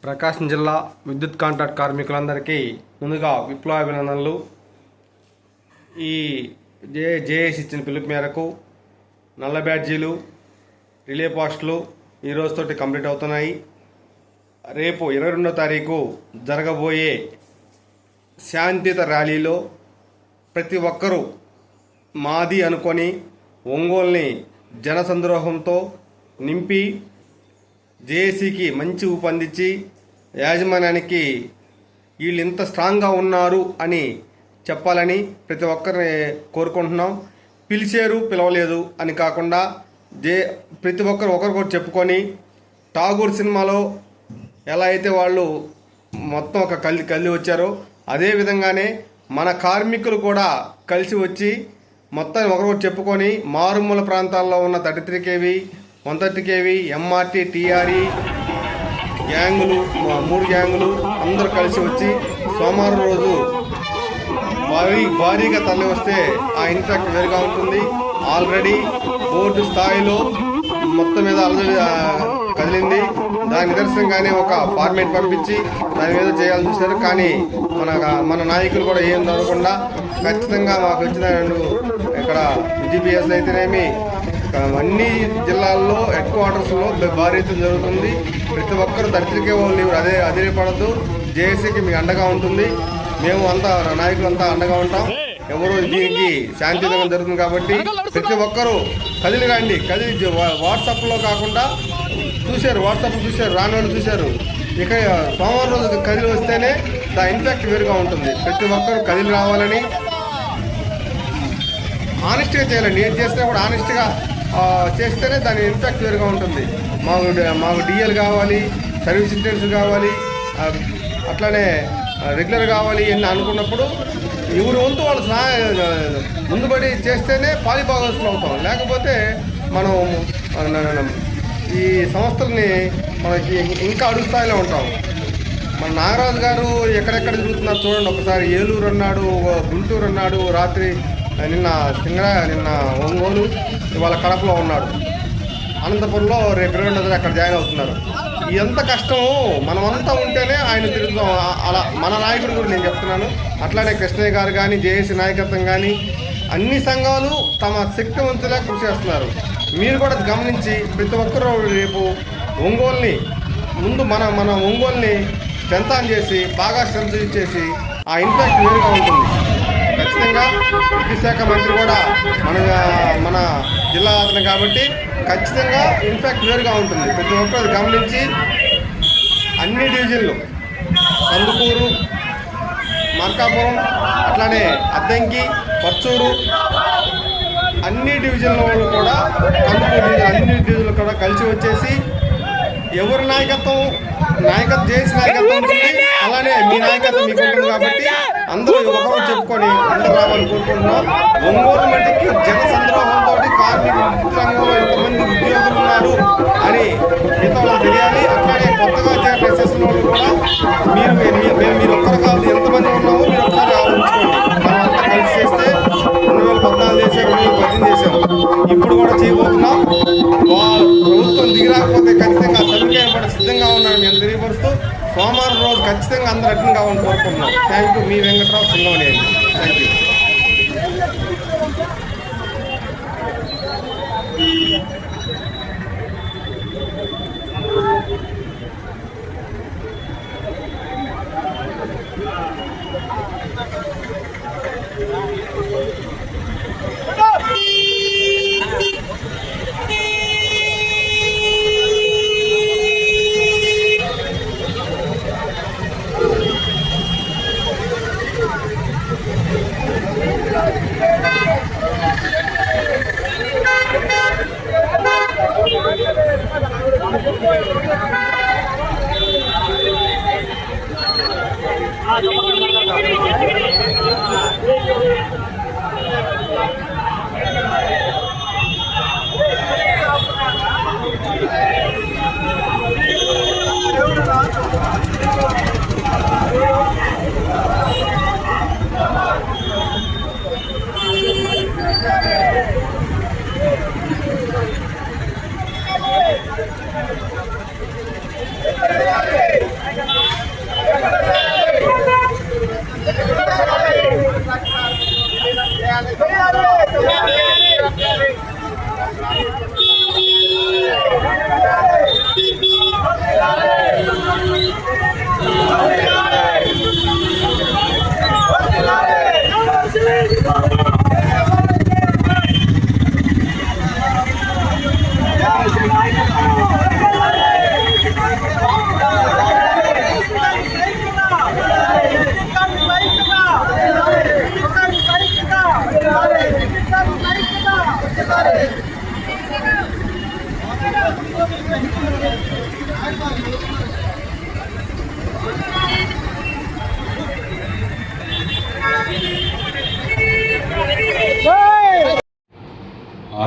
ప్రకాశం జిల్లా విద్యుత్ కాంట్రాక్ట్ కార్మికులందరికీ ముందుగా విప్లవాభినందనలు. ఈ జేఏసీ ఇచ్చిన పిలుపు మేరకు నల్ల బ్యాడ్జీలు, రిలే పోస్టులు ఈ రోజుతోటి కంప్లీట్ అవుతున్నాయి. రేపు 22వ తారీఖు జరగబోయే శాంతియుత ర్యాలీలో ప్రతి ఒక్కరూ మాది అనుకొని ఒంగోలుని జనసంద్రోహంతో నింపి జేఏసీకి మంచి ఊపందించి యాజమాన్యానికి వీళ్ళు ఇంత స్ట్రాంగ్గా ఉన్నారు అని చెప్పాలని ప్రతి ఒక్కరిని కోరుకుంటున్నాం. పిలిచారు పిలవలేదు అని కాకుండా ప్రతి ఒక్కరు ఒకరికొకరు చెప్పుకొని ఠాగూర్ సినిమాలో ఎలా అయితే వాళ్ళు మొత్తం ఒక కలిసి వచ్చారో అదే విధంగానే మన కార్మికులు కూడా కలిసి వచ్చి మొత్తం ఒకరికొకరు చెప్పుకొని మారుమూల ప్రాంతాల్లో ఉన్న 33 kV 130 kV MRT TRE గ్యాంగులు 3 గ్యాంగులు అందరూ కలిసి వచ్చి సోమవారం రోజు భారీగా తరలి వస్తే ఆ ఇన్ఫాక్ట్ వేరుగా ఉంటుంది. ఆల్రెడీ బోర్డు స్థాయిలో మొత్తం మీద అలజడి కదిలింది. దాని నిదర్శనంగానే ఒక ఫార్మేట్ పంపించి దాని మీద చేయాలని చూశారు. కానీ మన నాయకులు కూడా ఏం జరగకుండా ఖచ్చితంగా మాకు వచ్చిన ఇక్కడ GPSలు అయితేనేమి అన్ని జిల్లాల్లో హెడ్ క్వార్టర్స్లో భారీ ఎత్తున జరుగుతుంది. ప్రతి ఒక్కరు 33 kV వాళ్ళు అదే పడద్దు. జేఏసీకి మీకు అండగా ఉంటుంది. మేము అంతా నాయకులు అంతా అండగా ఉంటాం. ఎవరు దీనికి శాంతియుతంగా జరుగుతుంది కాబట్టి ప్రతి ఒక్కరూ కదిలి రండి. కదిలి వాట్సాప్లో కాకుండా వాట్సాప్ చూశారు, రాని వాళ్ళు చూశారు. ఇక సోమవారం రోజు కదిలి వస్తేనే దా ఇన్ఫాక్ట్ వేరుగా ఉంటుంది. ప్రతి ఒక్కరూ కదిలి రావాలని ఆనెస్ట్గా చేయాలండి. ఏం చేసినా కూడా ఆనెస్ట్గా చేస్తేనే దాని ఇంపాక్ట్ వేరుగా ఉంటుంది. మాకు డిఎల్ కావాలి, సర్వీస్ ఇంటెన్స్ కావాలి, అట్లానే రెగ్యులర్ కావాలి అని అనుకున్నప్పుడు ఎవరి వంతు వాళ్ళు ముందుబడి చేస్తేనే పాలిభాగస్తులు అవుతాం. లేకపోతే మనం ఈ సంస్థల్ని మనకి ఇంకా అడుగు స్థాయిలో ఉంటాం. మన నాగరాజు గారు ఎక్కడెక్కడ తిరుగుతున్నారు చూడండి. ఒకసారి ఏలూరు అన్నాడు, గుంటూరు అన్నాడు, రాత్రి నిన్న ఒంగోలు, ఇవాళ కడపలో ఉన్నాడు. అనంతపురంలో రేపు 22వ అక్కడ జాయిన్ అవుతున్నారు. ఎంత కష్టము మనమంతా ఉంటేనే ఆయన తిరుగుతాం. అలా మన నాయకుడు కూడా నేను చెప్తున్నాను. అట్లానే కృష్ణయ్య గారు కానీ, జేఏసీ నాయకత్వం కానీ అన్ని సంఘాలు తమ శక్తి వంతులా కృషి చేస్తున్నారు. మీరు కూడా గమనించి ప్రతి ఒక్కరూ రేపు ఒంగోలుని ముందు మన ఒంగోలుని స్ట్రెంత్ ఆన్ చేసి బాగా స్ట్రెంత్ చేసి ఆ ఇంపాక్ట్ వేరుగా ఉంటుంది. ఖచ్చితంగా విద్యుత్ శాఖ మంత్రి కూడా మన జిల్లా అతను కాబట్టి ఖచ్చితంగా ఇంపాక్ట్ వేరుగా ఉంటుంది. ప్రతి ఒక్కరు గమనించి అన్ని డివిజన్లు కందుకూరు, మార్కాపురం, అట్లానే అద్దంకి, పర్చూరు అన్ని డివిజన్ల వాళ్ళు కూడా కందుకూరు అన్ని డివిజన్లు కూడా కలిసి వచ్చేసి ఎవరి నాయకత్వం జేఏసీ నాయకత్వం ఉంటుంది. అలానే మీ నాయకత్వం మీకు ఉంటుంది కాబట్టి అందరూ ఒకరు చెప్పుకొని అందరూ రావాలని కోరుకుంటున్నాం. ఒంగోలు మట్టికి జనసంద్రోహంతో కార్మికులు విద్యుత్ రంగంలో ఎంతమంది ఉద్యోగులు ఉన్నారు అని మిగతా వాళ్ళు తెలియాలి. అట్లానే కొత్తగా చేరిన ఎస్ఎస్ఎల్ వాళ్ళు కూడా మీరు ఒక్కరు కాదు ఎంతమంది ఉన్నామో మీరు ఒకసారి ఆలోచించుకోండి. మనం అంతా కలిసి చేస్తే 2014 చేసాం, 2018 చేసాం, ఇప్పుడు కూడా చేయబోతున్నాం. ప్రభుత్వం దిగిరాకపోతే ఖచ్చితంగా సమీకరణ పడి సిద్ధంగా ఉన్నాను మేము తెలియపరుస్తూ సోమవారం రోజు ఖచ్చితంగా అందరూ అటెండ్ కావాలని కోరుకుంటున్నాం. Thank you. మీ వెంకట్రావు సింగవని. Thank you.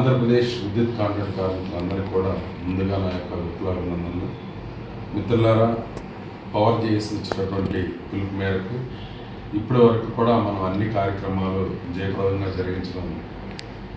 ఆంధ్రప్రదేశ్ విద్యుత్ కాంట్రాక్ట్ కార్మికులందరికీ కూడా ముందుగా నా యొక్క విప్లవాభినందనలు. మిత్రులారా, పవర్ జేఏసీ ఇచ్చినటువంటి పిలుపు మేరకు ఇప్పటి వరకు కూడా మనం అన్ని కార్యక్రమాలు జయప్రదంగా జరిగించడం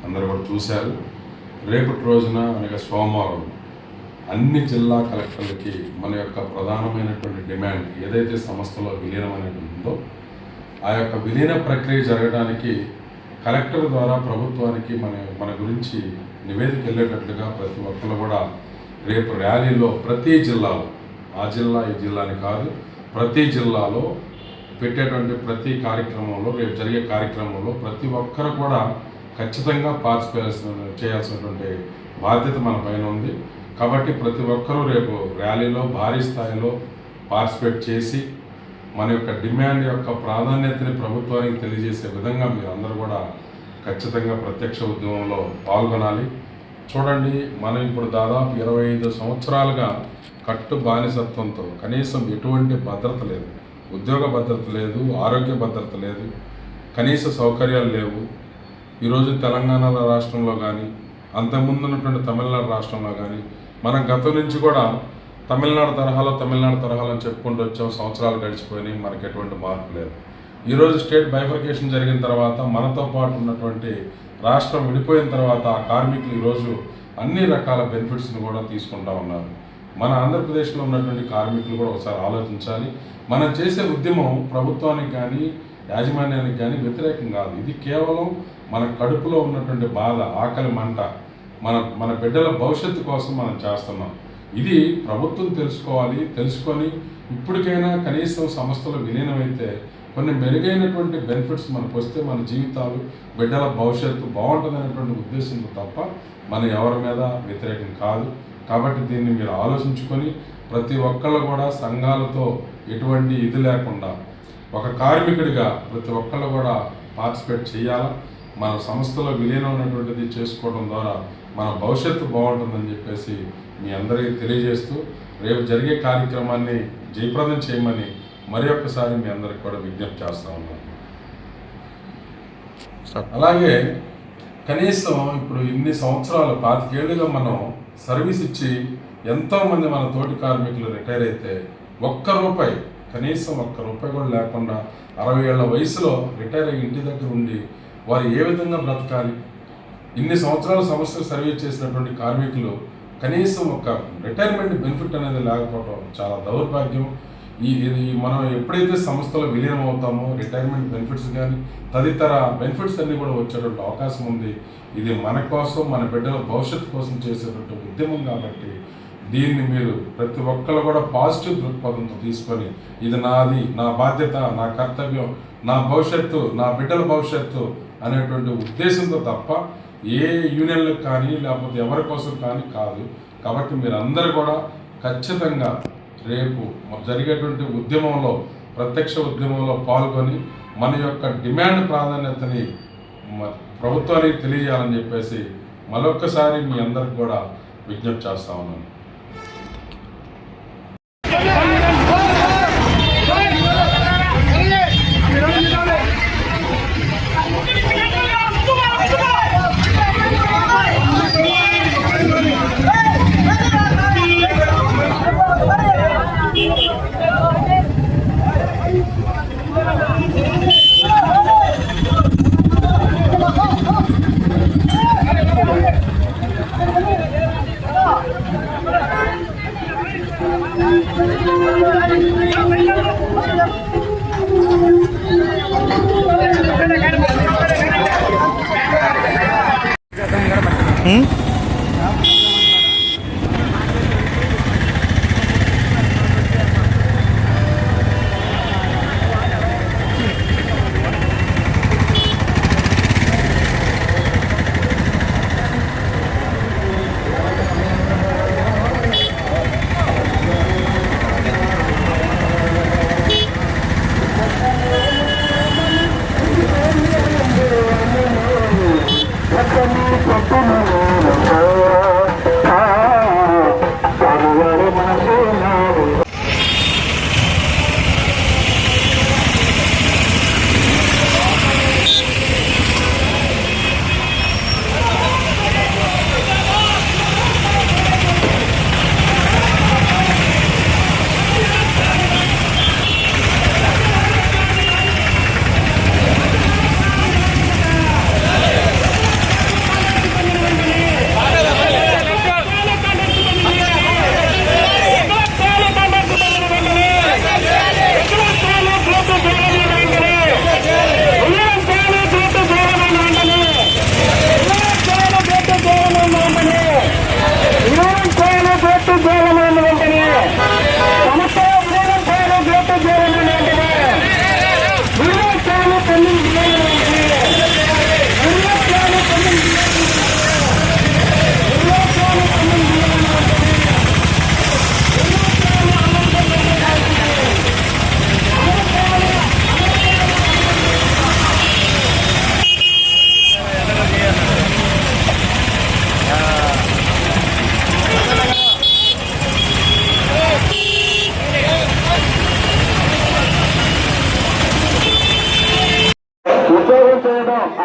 అందరూ కూడా చూశారు. రేపటి రోజున అనగా సోమవారం అన్ని జిల్లా కలెక్టర్లకి మన యొక్క ప్రధానమైనటువంటి డిమాండ్ ఏదైతే సంస్థలో విలీనమైనటువంటి ఉందో ఆ యొక్క విలీన ప్రక్రియ జరగడానికి కలెక్టర్ ద్వారా ప్రభుత్వానికి మన గురించి నివేదిక వెళ్ళేటట్లుగా ప్రతి ఒక్కరు కూడా రేపు ర్యాలీలో ప్రతి జిల్లాలో, ఆ జిల్లా ఈ జిల్లాని కాదు, ప్రతి జిల్లాలో పెట్టేటువంటి ప్రతి కార్యక్రమంలో, రేపు జరిగే కార్యక్రమంలో ప్రతి ఒక్కరు కూడా ఖచ్చితంగా పార్టిసిపేట్ చేయాల్సినటువంటి బాధ్యత మన పైన ఉంది. కాబట్టి ప్రతి ఒక్కరూ రేపు ర్యాలీలో భారీ స్థాయిలో పార్టిసిపేట్ చేసి మన యొక్క డిమాండ్ యొక్క ప్రాధాన్యతని ప్రభుత్వానికి తెలియజేసే విధంగా మీరు అందరూ కూడా ఖచ్చితంగా ప్రత్యక్ష ఉద్యమంలో పాల్గొనాలి. చూడండి, మనం ఇప్పుడు దాదాపు 25 సంవత్సరాలుగా కట్టు బానిసత్వంతో కనీసం ఎటువంటి భద్రత లేదు, ఉద్యోగ భద్రత లేదు, ఆరోగ్య భద్రత లేదు, కనీస సౌకర్యాలు లేవు. ఈరోజు తెలంగాణ రాష్ట్రంలో కానీ అంతకుముందు ఉన్నటువంటి తమిళనాడు రాష్ట్రంలో కానీ మనం గతం నుంచి కూడా తమిళనాడు తరహాలో అని చెప్పుకుంటూ వచ్చాం. సంవత్సరాలు గడిచిపోయినాయి, మనకి ఎటువంటి మార్పు లేదు. ఈరోజు స్టేట్ బైఫర్కేషన్ జరిగిన తర్వాత మనతో పాటు ఉన్నటువంటి రాష్ట్రం విడిపోయిన తర్వాత ఆ కార్మికులు ఈరోజు అన్ని రకాల బెనిఫిట్స్ని కూడా తీసుకుంటా ఉన్నారు. మన ఆంధ్రప్రదేశ్లో ఉన్నటువంటి కార్మికులు కూడా ఒకసారి ఆలోచించాలి. మనం చేసే ఉద్యమం ప్రభుత్వానికి కానీ యాజమాన్యానికి కానీ వ్యతిరేకం కాదు. ఇది కేవలం మన కడుపులో ఉన్నటువంటి బాధ, ఆకలి మంట, మన బిడ్డల భవిష్యత్తు కోసం మనం చేస్తున్నాం. ఇది ప్రభుత్వం తెలుసుకొని ఇప్పటికైనా కనీసం సంస్థలు విలీనమైతే కొన్ని మెరుగైనటువంటి బెనిఫిట్స్ మనకు వస్తే మన జీవితాలు, బిడ్డల భవిష్యత్తు బాగుంటుందనేటువంటి ఉద్దేశంతో తప్ప మనం ఎవరి మీద వ్యతిరేకం కాదు. కాబట్టి దీన్ని మీరు ఆలోచించుకొని ప్రతి ఒక్కళ్ళు కూడా సంఘాలతో ఎటువంటి ఇది లేకుండా ఒక కార్మికుడిగా ప్రతి ఒక్కళ్ళు కూడా పార్టిసిపేట్ చేయాలా. మన సంస్థలో విలీనం ఉన్నటువంటిది చేసుకోవడం ద్వారా మన భవిష్యత్తు బాగుంటుందని చెప్పేసి మీ అందరికీ తెలియజేస్తూ రేపు జరిగే కార్యక్రమాన్ని జయప్రదం చేయమని మరి ఒక్కసారి మీ అందరికి కూడా విజ్ఞప్తి చేస్తూ ఉన్నాను. అలాగే కనీసం ఇప్పుడు ఇన్ని సంవత్సరాలు 25 ఏళ్ళుగా మనం సర్వీస్ ఇచ్చి ఎంతోమంది మన తోటి కార్మికులు రిటైర్ అయితే కనీసం ఒక్క రూపాయి కూడా లేకుండా 60 ఏళ్ల వయసులో రిటైర్ అయ్యి ఇంటి దగ్గర ఉండి వారు ఏ విధంగా బ్రతకాలి? ఇన్ని సంవత్సరాలు సంస్థలు సర్వీస్ చేసినటువంటి కార్మికులు కనీసం ఒక రిటైర్మెంట్ బెనిఫిట్ అనేది లేకపోవడం చాలా దౌర్భాగ్యం. మనం ఎప్పుడైతే సంస్థలో విలీనం అవుతామో రిటైర్మెంట్ బెనిఫిట్స్ కానీ తదితర బెనిఫిట్స్ అన్నీ కూడా వచ్చేటువంటి అవకాశం ఉంది. ఇది మన కోసం, మన బిడ్డల భవిష్యత్తు కోసం చేసేటువంటి ఉద్యమం కాబట్టి దీన్ని మీరు ప్రతి ఒక్కరు కూడా పాజిటివ్ దృక్పథంతో తీసుకొని ఇది నాది, నా బాధ్యత, నా కర్తవ్యం, నా భవిష్యత్తు, నా బిడ్డల భవిష్యత్తు అనేటువంటి ఉద్దేశంతో తప్ప ఏ యూనియన్లకు కానీ లేకపోతే ఎవరి కోసం కానీ కాదు. కాబట్టి మీరు అందరూ కూడా ఖచ్చితంగా రేపు జరిగేటువంటి ఉద్యమంలో, ప్రత్యక్ష ఉద్యమంలో పాల్గొని మన యొక్క డిమాండ్ ప్రాధాన్యతని ప్రభుత్వానికి తెలియజేయాలని చెప్పేసి మరొక్కసారి మీ అందరికి కూడా విజ్ఞప్తి చేస్తా ఉన్నాను. Thank you.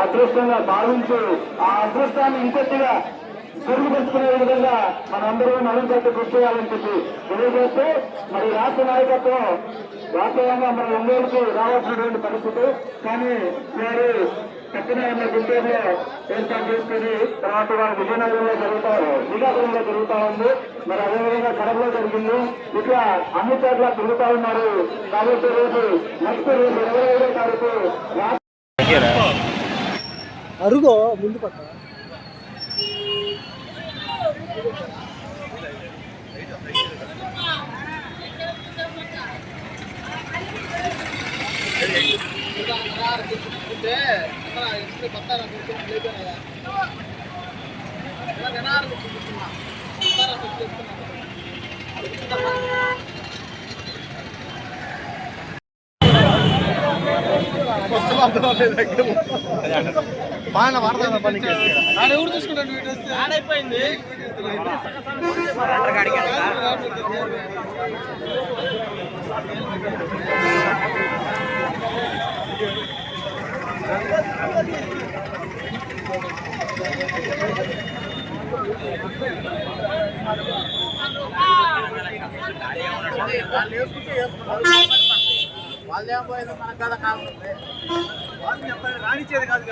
అదృష్టంగా భావించి ఆ అదృష్టాన్ని ఇంకొద్దిగా మెరుగుపరుచుకునే విధంగా మనందరూ నలుగురు కృషి చేయాలని చెప్పి తెలియజేస్తూ మరి రాష్ట్ర నాయకత్వం వాస్తవంగా మన ఒంగోలుకు రావాల్సినటువంటి పరిస్థితి, కానీ వారు పక్కన ఉన్న గుంటూరులో ఏర్పాటు చేసుకుని తర్వాత వారు విజయనగరంలో శ్రీకాకుళంలో జరుగుతా ఉంది. మరి అదేవిధంగా కడపలో జరిగింది. ఇట్లా అన్ని చోట్ల తిరుగుతా ఉన్నారు. కాబట్టి రోజు నెక్స్ట్ రేపు 25వ తారీఖు అరుగో ముందు పక్క బాగా వాడతా పనికి ఎవరు చూసుకుంటాను ఆడైపోయింది. వాళ్ళేం పోయేది మన కథ కాదు, వాళ్ళు చెప్పాలి రానిచ్చేది కాదు.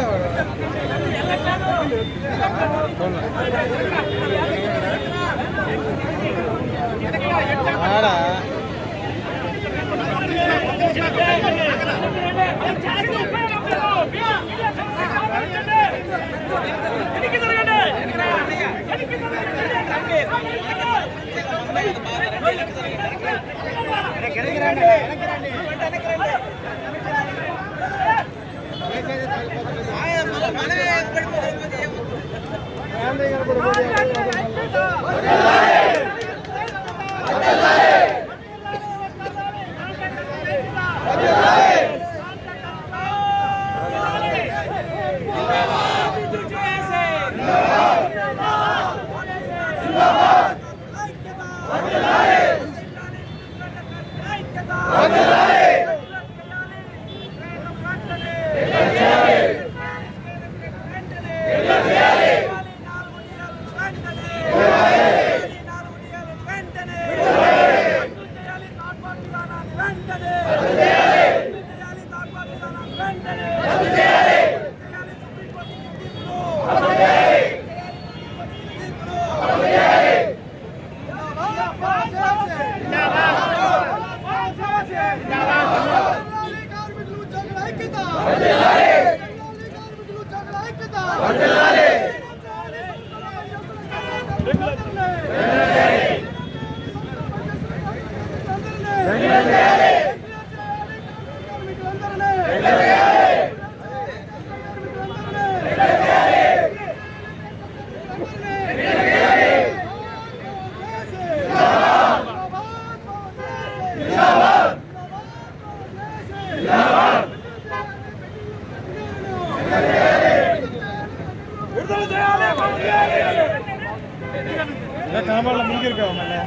हाँ కనబడాల ముంగిరిగా మళ్ళీ